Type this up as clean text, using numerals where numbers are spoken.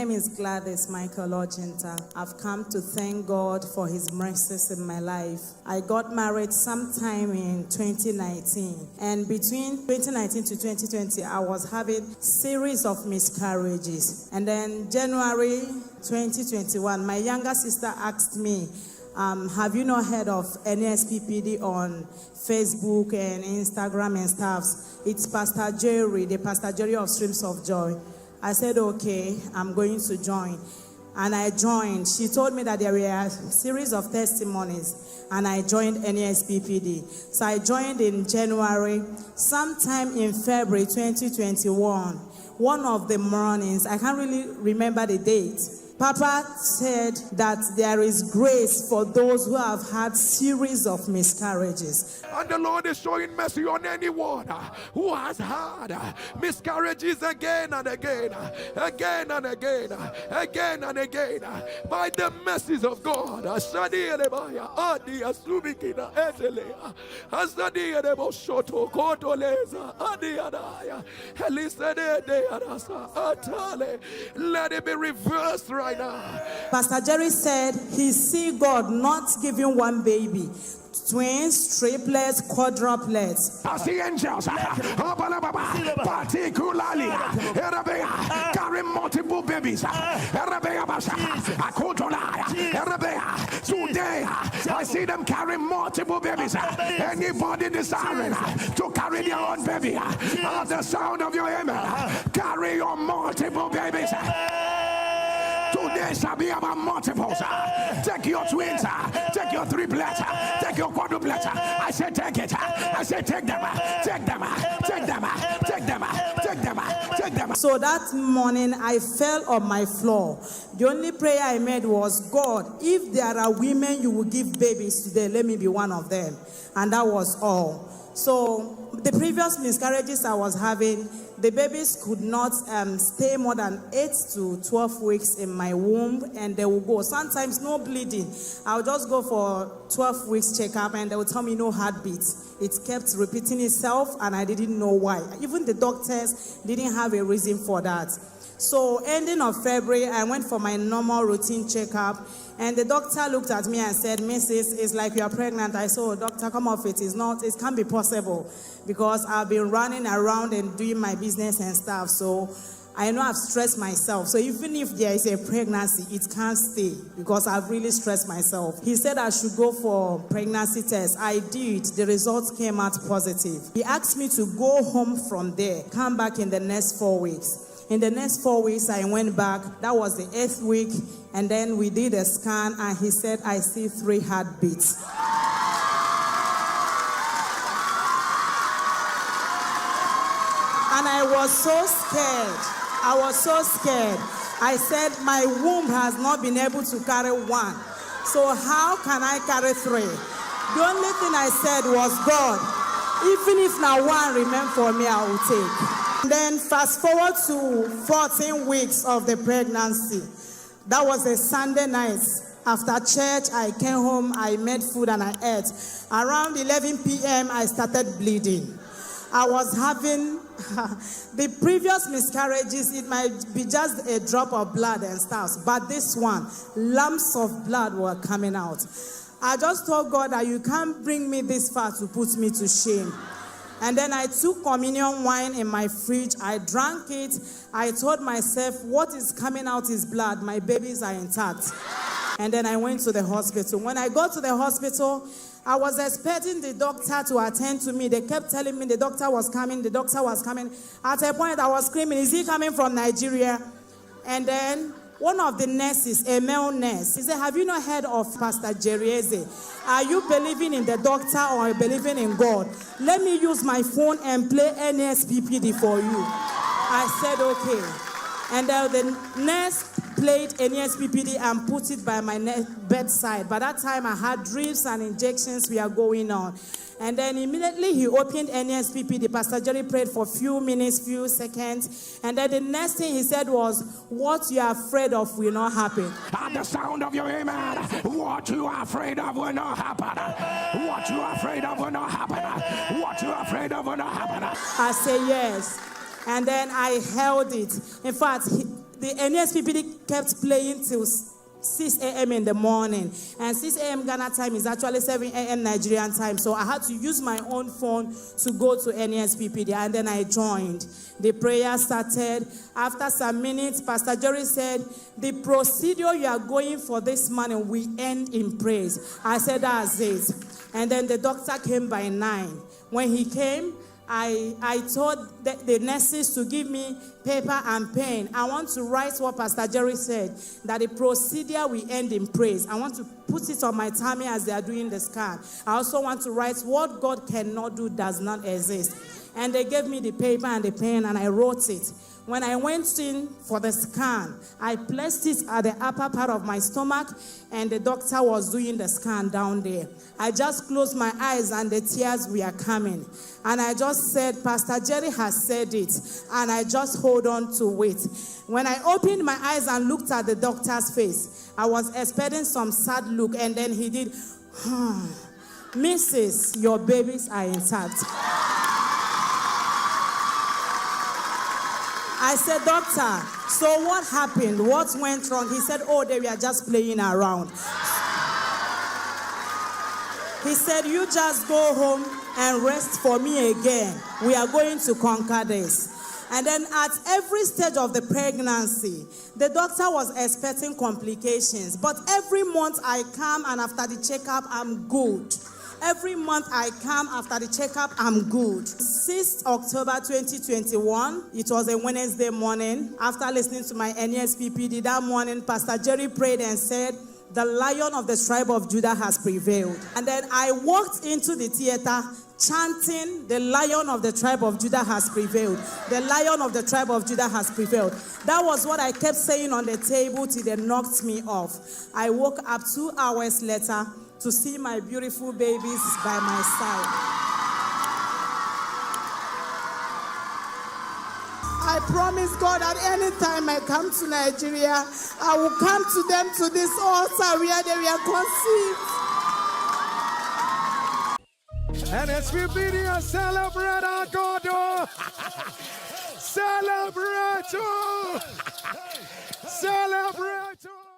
name is Gladys Michael Ojinta. I've come to thank God for his mercies in my life. I got married sometime in 2019. And between 2019 to 2020, I was having series of miscarriages. And then January 2021, my younger sister asked me, have you not heard of NSPPD on Facebook and Instagram and stuff? It's Pastor Jerry, the Pastor Jerry of Streams of Joy. I said, okay, I'm going to join. And I joined. She told me that there were a series of testimonies, and I joined NSPPD. So I joined in January. Sometime in February 2021, one of the mornings, I can't really remember the date, Papa said that there is grace for those who have had series of miscarriages. And the Lord is showing mercy on anyone who has had miscarriages again and again, again and again, again and again, by the mercies of God. Let it be reversed right now. Pastor Jerry said he see God not giving one baby, twins, triplets, quadruplets. I see angels, particularly carrying multiple babies. Today, I see them carrying multiple babies. Anybody desiring to carry their own baby, at the sound of your amen, carry your multiple babies. Today shall be about multiples. Take your twins, take your triplets, take your quadruplets. I say take it. I say take them, take them, take them, take them, take them, take them. So that morning I fell on my floor. The only prayer I made was, God, if there are women you will give babies today, let me be one of them. And that was all. So the previous miscarriages I was having, the babies could not stay more than 8 to 12 weeks in my womb, and they will go. Sometimes no bleeding. I'll just go for 12 weeks checkup, and they will tell me no heartbeat. It kept repeating itself, and I didn't know why. Even the doctors didn't have a reason for that. So ending of February, I went for my normal routine checkup, and the doctor looked at me and said, Mrs., it's like you are pregnant. I said, oh, doctor, come off it. It can't be possible, because I've been running around and doing my business and stuff. So I know I've stressed myself. So even if there is a pregnancy, it can't stay, because I've really stressed myself. He said I should go for pregnancy test. I did. The results came out positive. He asked me to go home from there, come back in the next 4 weeks. In the next 4 weeks, I went back. That was the 8th week. And then we did a scan, and he said, I see 3 heartbeats. And I was so scared. I was so scared. I said, my womb has not been able to carry 1. So how can I carry 3? The only thing I said was, God, even if now 1 remain for me, I will take. Then fast forward to 14 weeks of the pregnancy. That was a Sunday night. After church, I came home, I made food and I ate. Around 11 p.m., I started bleeding. I was having the previous miscarriages, it might be just a drop of blood and stuff. But this one, lumps of blood were coming out. I just told God that you can't bring me this far to put me to shame. And then I took communion wine in my fridge. I drank it. I told myself, what is coming out is blood. My babies are intact. And then I went to the hospital. When I got to the hospital, I was expecting the doctor to attend to me. They kept telling me the doctor was coming, the doctor was coming. At a point, I was screaming, is he coming from Nigeria? And then one of the nurses, a male nurse, he said, have you not heard of Pastor Jerry Eze? Are you believing in the doctor or believing in God? Let me use my phone and play NSPPD for you. I said, okay. And the nurse played NSPPD and put it by my bedside. By that time, I had drips and injections were going on. And then immediately he opened NSPPD. Pastor Jerry prayed for a few minutes, few seconds. And then the next thing he said was, what you are afraid of will not happen. At the sound of your amen, what you are afraid of will not happen. What you are afraid of will not happen. What you are afraid of will not happen. I say yes. And then I held it. In fact, the NSPPD kept playing till 6 a.m. in the morning, and 6 a.m. Ghana time is actually 7 a.m. Nigerian time, so I had to use my own phone to go to NSPPD, and then I joined. The prayer started. After some minutes, Pastor Jerry said, the procedure you are going for this morning will end in praise. I said, that's it. And then the doctor came by 9. When he came, I told the nurses to give me paper and pen. I want to write what Pastor Jerry said, that the procedure will end in praise. I want to put it on my tummy as they are doing the scan. I also want to write what God cannot do does not exist. And they gave me the paper and the pen, and I wrote it. When I went in for the scan, I placed it at the upper part of my stomach, and the doctor was doing the scan down there. I just closed my eyes, and the tears were coming. And I just said, Pastor Jerry has said it, and I just hold on to it. When I opened my eyes and looked at the doctor's face, I was expecting some sad look, and then he did, Mrs., your babies are intact. I said, doctor, so what happened? What went wrong? He said, oh, they were just playing around. He said, you just go home and rest for me again. We are going to conquer this. And then at every stage of the pregnancy, the doctor was expecting complications. But every month I come, and after the checkup, I'm good. Every month I come, after the checkup, I'm good. 6th October 2021, it was a Wednesday morning. After listening to my NSPPD that morning, Pastor Jerry prayed and said, the Lion of the tribe of Judah has prevailed. And then I walked into the theater chanting, the Lion of the tribe of Judah has prevailed. The Lion of the tribe of Judah has prevailed. That was what I kept saying on the table till they knocked me off. I woke up 2 hours later to see my beautiful babies by my side. I promise God that anytime I come to Nigeria, I will come to them to this altar where they were conceived. NSPPD, celebrate our God. Celebrate. Celebrate.